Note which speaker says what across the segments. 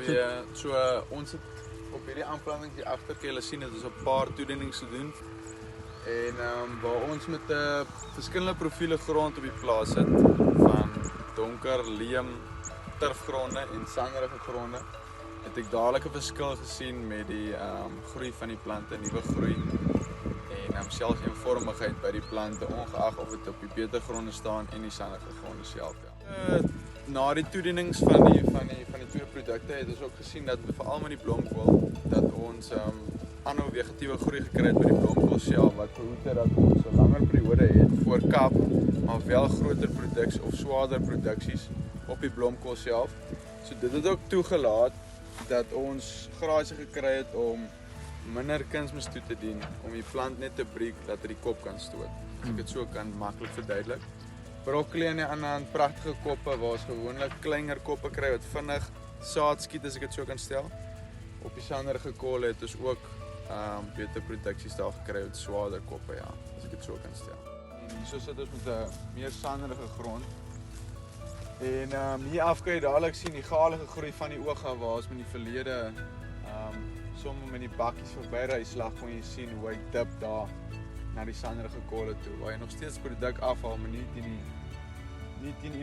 Speaker 1: Ons het op hierdie aanplanting die agterkant julle sien dit is 'n paar toedieninge gedoen. En waar ons met verskillende profiele grond op die plaas sit, van donker, leem, turfgronde en sanderige gronde, het ek dadelik 'n verskil gesien met die groei van die plante, nuwe groei en selfs eenvormigheid by die plante, ongeag of dit op die beter gronde staan en die sanderige gronde self. Ja. Na die toedienings van die twee produkte het ons ook gesien dat veral met die blomkool dat ons aanhou vegetatiewe groei gekry het by die blomkool self, wat verhoed het dat ons 'n langer periode het voor kap, maar wel groter produksies of swaarder produksies op die blomkool self. So dit het ook toegelaat dat ons grasie gekry het om minder kunsmis toe te dien, om die plant net te breek dat hy die kop kan stoot. As ek dit so kan maklik verduidelik. Broccoli aan die ander hand, pragtige koppe waar ons gewoonlik kleiner koppe kry wat vinnig saad skiet, as ek dit so kan stel. Op die sanderige kool het ons ook beter produksies daar gekry met swaarder koppe, ja, as ek dit so kan stel. En so sit ons met 'n meer sanderige grond. En hier af kan jy dadelik sien die galige groei van die oog af waar ons met die verlede soms met die bakkies verby slag kon jy sien hoe hy dip daar na die sanderige kolle toe, waar jy nog steeds produk afhaal, maar nie teen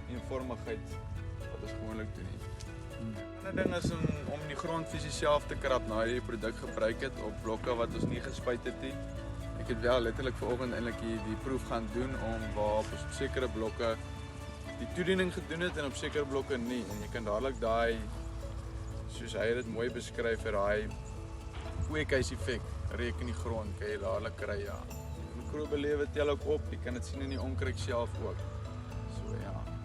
Speaker 1: eenvormigheid wat ons gewoonlik doen nie. Ander ding is om die grond fisies self te krap na die produk gebruik het op blokke wat ons nie gespuit het nie. Ek het wel letterlik vanoggend eintlik die proef gaan doen waar ons op sekere blokke die toediening gedoen het en op sekere blokke nie. En jy kan dadelik daai, soos hy dit mooi beskryf, daai kweekhuis-effek reuk in die grond, kan jy dadelik kry, ja. Mikrobe lewe tel ook op, jy kan dit sien in die onkruid self ook. So ja.